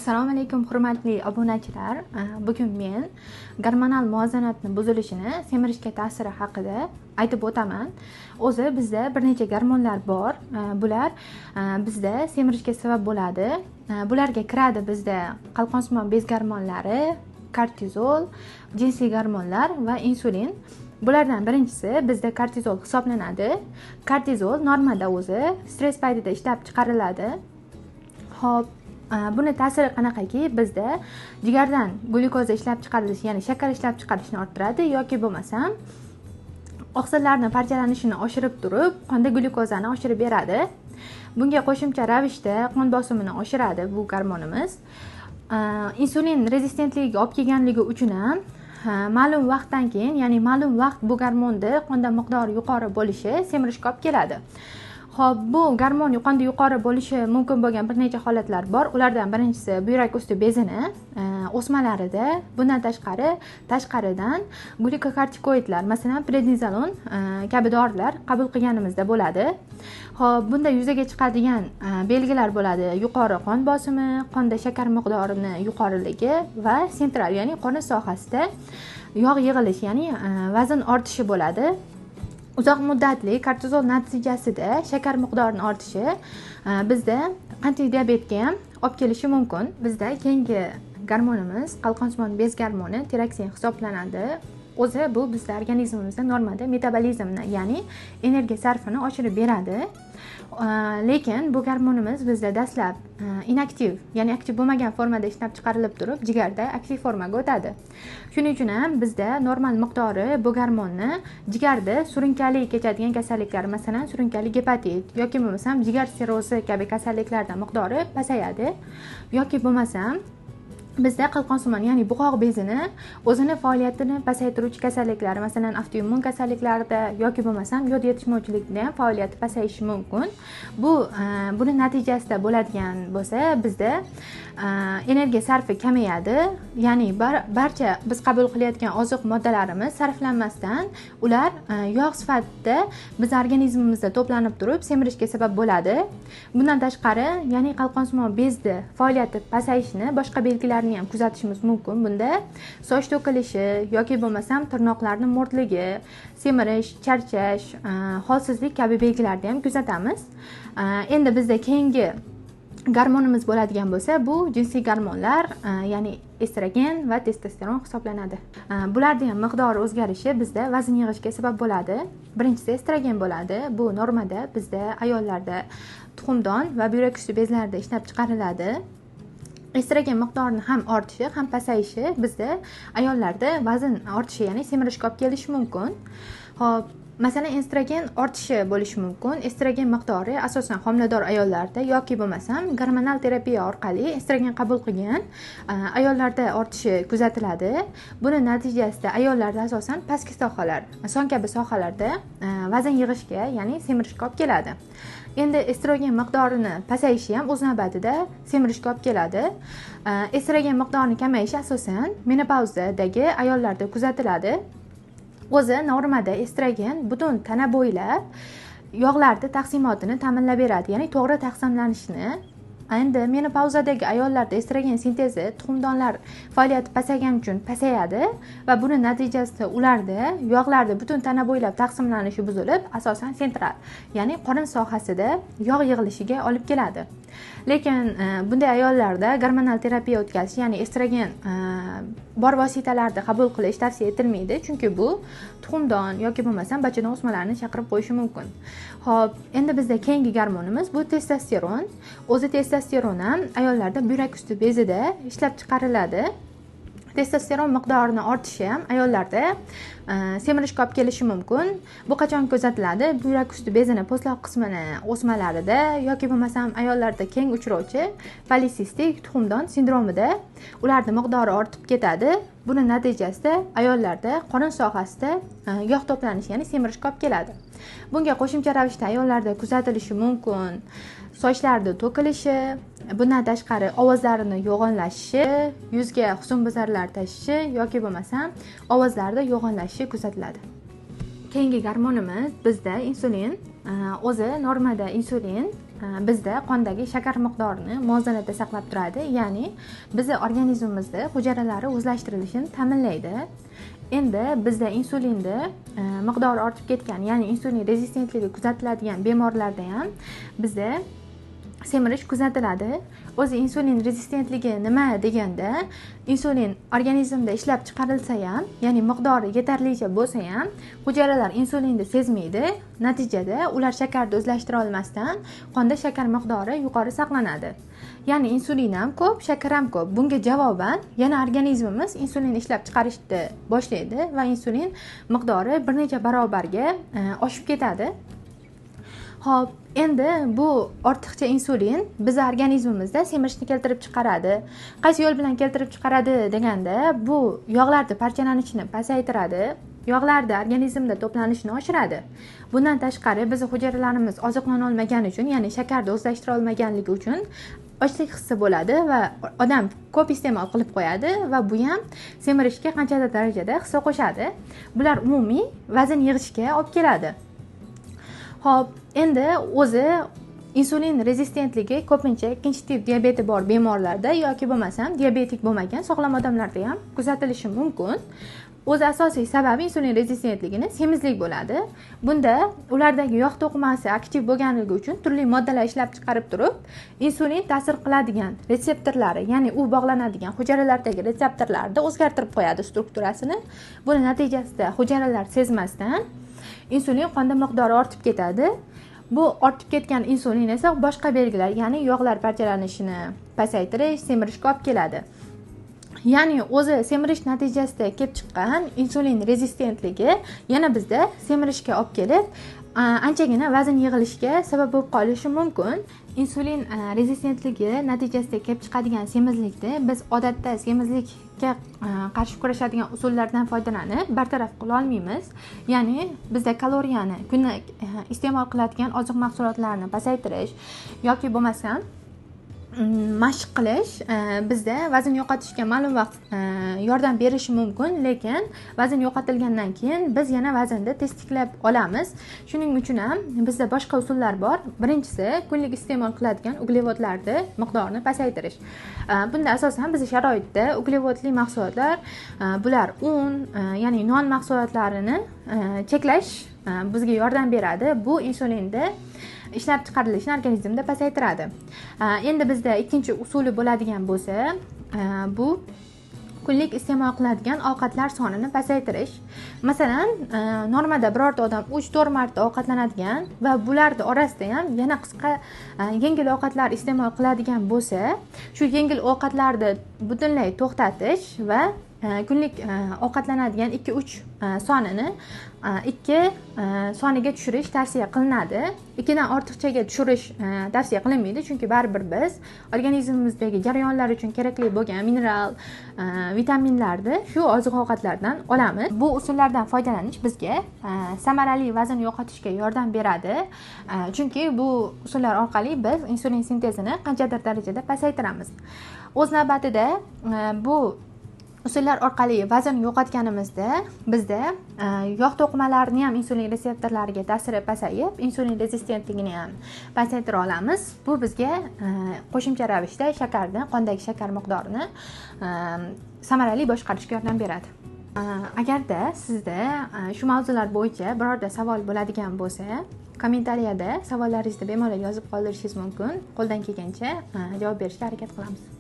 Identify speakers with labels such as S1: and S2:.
S1: Assalomu alaykum hurmatli obunachilar. Bugun men gormonal muvozanatni buzilishini semirishga ta'siri haqida aytib o'taman. O'zi bizda bir necha gormonlar bor. Bular bizda semirishga sabab bo'ladi. Bularga kiradi bizda qalqonsimon bez gormonlari, kortizol, jinsiy gormonlar va insulin. Bulardan birinchisi bizda kortizol hisoblanadi. Kortizol normada o'zi stress paytida ishlab chiqariladi. Xo'p, buni ta'siri qanaqaki, bizda jigardan glyukoza ishlab chiqarilishi, ya'ni shakar ishlab chiqarishni orttiradi yoki bo'lmasam oqsillarni parchalanishini oshirib turib, qonda glyukozani oshirib beradi. Bunga qo'shimcha ravishda qon bosimini oshiradi bu gormonimiz. Insulin rezistentligiga olib kelganligi uchun ham ma'lum vaqtdan keyin, ya'ni ma'lum vaqt bu gormonni qonda miqdori yuqori bo'lishi semirishga olib keladi. Xo'p, bu gormon qonda yuqori bo'lishi mumkin bo'lgan bir necha holatlar bor. Ulardan birinchisi buyrak usti bezini o'smalarida, bundan tashqaridan glikokortikoidlar, masalan, prednizolon kabi dorilar qabul qilganimizda bo'ladi. Xo'p, bunda yuzaga chiqadigan belgilar bo'ladi: yuqori qon bosimi, qonda shakar miqdorining yuqoriligi va sentral, ya'ni qorin sohasida yog' yig'ilishi, ya'ni vazn ortishi bo'ladi. Uzoq muddatli kortizol natijasida shakar miqdorining ortishi bizda qandli diabetga ham olib kelishi mumkin. Bizda keyingi gormonimiz qalqonsimon bez gormoni tiroksin hisoblanadi. O'zi bu bizda organizmimizda normada metabolizmni, ya'ni energiya sarfini oshirib beradi. Lekin bu gormonimiz bizda dastlab inaktiv, ya'ni aktiv bo'lmagan formada ishlab chiqarilib turib, jigarda aktiv formaga o'tadi. Shuning uchun ham bizda normal miqdori bu gormonni jigarda surunkali kechadigan kasalliklar, masalan, surunkali gepatit yoki bo'lmasam jigar sirrozi kabi kasalliklarda miqdori pasayadi. Yoki bo'lmasam bizda qalqonsimon, ya'ni buqoq bezini o'zini faoliyatini pasaytiruvchi kasalliklar, masalan, avtoimmun kasalliklarda yoki bo'lmasam yod yetishmovchilikda ham faoliyati pasayishi mumkin. Buni natijasida bo'ladigan bo'lsa, bizda energiya sarfi kamayadi. Ya'ni barcha biz qabul qilayotgan oziq moddalarimiz sarflanmasdan ular yog' sifatida biz organizmimizda to'planib turib semirishga sabab bo'ladi. Bundan tashqari, ya'ni qalqonsimon bezni faoliyati pasayishini boshqa belgilarni ham kuzatishimiz mumkin. Bunda soch to'kilishi yoki bo'lmasam tirnoqlarning mo'rtligi, semirish, charchash, holsizlik kabi belgilarni ham kuzatamiz. Endi bizda keyingi gormonimiz bo'ladigan bo'lsa, bu jinsiy gormonlar, ya'ni estrogen va testosteron hisoblanadi. Bularning ham miqdori o'zgarishi bizda vazn yig'ishga sabab bo'ladi. Birinchisi estrogen bo'ladi. Bu normada bizda ayollarda tuxumdon va buyrak usti bezlarida ishlab chiqariladi. Estrogen miqdorining ham ortishi, ham pasayishi bizda ayollarda vazn ortishi, ya'ni semirishga olib kelishi mumkin. Xo'p, masalan, estrogen ortishi bo'lishi mumkin. Estrogen miqdori asosan homilador ayollarda yoki bo'lmasam gormonal terapiya orqali estrogen qabul qilgan ayollarda ortishi kuzatiladi. Buni natijasida ayollarda asosan pastki sohalar, son kabi sohalarda vazn yig'ishga, ya'ni semirishga olib keladi. Endi estrogen miqdorini pasayishi ham o'z navbatida semirishga olib keladi. Estrogen miqdorining kamayishi asosan menopavzdagi ayollarda kuzatiladi. O'zi normada estrogen butun tana bo'ylab yog'larni taqsimotini ta'minlab beradi, ya'ni to'g'ri taqsimlanishini. Endi menopavzadagi ayollarda estrogen sintezi tuxumdonlar faoliyati pasaygan uchun pasayadi va buni natijasida ularda yog'larni butun tana bo'ylab taqsimlanishi buzilib, asosan sentral, ya'ni qorin sohasida yog' yig'ilishiga olib keladi. Lekin bunday ayollarda gormonal terapiya o'tkazish, ya'ni estrogen bor vositalarni qabul qilish tavsiya etilmaydi, chunki bu tuxumdon yoki bo'lmasam bachadon o'smalarini chaqirib qo'yishi mumkin. Xo'p, endi bizda keyingi gormonimiz bu testosteron. O'zi testosteron ham ayollarda buyrak usti bezida ishlab chiqariladi. Testosteron miqdorining ortishi ham ayollarda semirishga olib kelishi mumkin. Bu qachon kuzatiladi? Buyrak usti bezini postloq qismini o'smalarida yoki bo'lmasam ayollarda keng uchrovchi polisistik tuxumdon sindromida ularning miqdori ortib ketadi. Buni natijasida ayollarda qorin sohasida yog' to'planishi, ya'ni semirishga olib keladi. Bunga qo'shimcha ravishda ayollarda kuzatilishi mumkin sochlarda to'kilishi, bundan tashqari ovozlarining yo'g'onlashishi, yuzga husnbuzarlar tashishi yoki bo'lmasam ovozlarda yo'g'onlashishi kuzatiladi. Keyingi gormonimiz bizda insulin. O'zi normada insulin bizda qondagi shakar miqdorini muvozanatda saqlab turadi, ya'ni bizni organizmimizda hujayralari o'zlashtirilishini ta'minlaydi. Endi bizda insulinni miqdori ortib ketgan, ya'ni insulin rezistentligi kuzatiladigan bemorlarda ham bizda semirish kuzatiladi. O'zi insulin rezistentligi nima deganda, insulin organizmda ishlab chiqarilsa ham, ya'ni miqdori yetarlicha bo'lsa ham, hujayralar insulinni sezmaydi. Natijada ular shakarni o'zlashtira olmasdan qonda shakar miqdori yuqori saqlanadi. Ya'ni insulin ham ko'p, shakar ham ko'p. Bunga javoban yana organizmimiz insulin ishlab chiqarishni boshlaydi va insulin miqdori bir necha barobarga oshib ketadi. Xo'p, endi bu ortiqcha insulin bizning organizmimizda semirishni keltirib chiqaradi. Qaysi yo'l bilan keltirib chiqaradi deganda, bu yog'larning parchalanishini pasaytiradi, yog'larning organizmda to'planishini oshiradi. Bundan tashqari bizning hujayralarimiz oziqlana olmagani uchun, ya'ni shakarni o'zlashtira olmaganligi uchun ochlik hissi bo'ladi va odam ko'p iste'mol qilib qo'yadi va bu ham semirishga qanchadir darajada hissa qo'shadi. Bular umumiy vazn yig'ishga olib keladi. Xo'p, endi o'zi insulin rezistentligi ko'pincha ikkinchi tip diabeti bor bemorlarda yoki bo'lmasam diabetik bo'lmagan sog'lom odamlarda ham kuzatilishi mumkin. O'zi asosiy sababi insulin rezistentligini semizlik bo'ladi. Bunda ulardagi yog' to'qimasi aktiv bo'lganligi uchun turli moddalar ishlab chiqarib turib, insulin ta'sir qiladigan retseptorlari, ya'ni u bog'lanadigan hujayralardagi retseptorlarni o'zgartirib qo'yadi strukturasini. Buning natijasida hujayralar sezmasdan insulin qonda miqdori ortib ketadi. Bu ortib ketgan insulin esa boshqa belgilar, ya'ni yog'lar parchalanishini pasaytirish, semirishga olib keladi. Ya'ni o'zi semirish natijasida kelib chiqqan insulin rezistentligi yana bizda semirishga olib kelib, anchagina vazn yig'ilishiga sabab bo'lib qolishi mumkin. Insulin rezistentligi natijasida kelib chiqadigan semizlikni biz odatda semizlikka qarshi kurashadigan usullardan foydalanib bartaraf qila olmaymiz. Ya'ni bizda kaloriyani kunlik iste'mol qiladigan oziq mahsulotlarni pasaytirish yoki bo'lmasam mashq qilish bizda vazn yo'qotishga ma'lum vaqt yordam berishi mumkin, lekin vazn yo'qotilgandan keyin biz yana vaznni tez tiklab olamiz. Shuning uchun ham bizda boshqa usullar bor. Birinchisi kunlik iste'mol qiladigan uglevodlarni miqdorini pasaytirish. Bunda asosan bizning sharoitda uglevodli mahsulotlar, bular un, ya'ni non mahsulotlarini cheklash bizga yordam beradi. Bu insulinni ishlab chiqarilishini organizmda pasaytiradi. Endi bizda ikkinchi usuli bo'ladigan bo'lsa, bu kunlik iste'mol qiladigan ovqatlar sonini pasaytirish. Masalan, normada birorta odam 3-4 marta ovqatlanadigan va bularning orasida ham yana qisqa yengil ovqatlar iste'mol qiladigan bo'lsa, shu yengil ovqatlarni butunlay to'xtatish va kunlik ovqatlanadigan 2-3 sonini 2 soniga tushirish tavsiya qilinadi. 2 dan ortiqchaga tushirish tavsiya qilinmaydi, chunki baribir biz organizmimizdagi jarayonlar uchun kerakli bo'lgan mineral, vitaminlarni shu oziq-ovqatlardan olamiz. Bu usullardan foydalanish bizga samarali vazn yo'qotishga yordam beradi, chunki bu usullar orqali biz insulin sintezini qanchadir darajada pasaytiramiz. O'z navbatida bu usullar orqali vazn yo'qotganimizda bizda yog' to'qimalarining ham insulin retseptorlariga ta'siri pasayib, insulin rezistentligini ham pasaytira olamiz. Bu bizga qo'shimcha ravishda shakarni, qondagi shakar miqdorini samarali boshqarishga yordam beradi. Agarda sizda shu mavzular bo'yicha birorta savol bo'ladigan bo'lsa, kommentariyada savollaringizni bemalol yozib qoldirishingiz mumkin. Qo'ldan kelgancha javob berishga harakat qilamiz.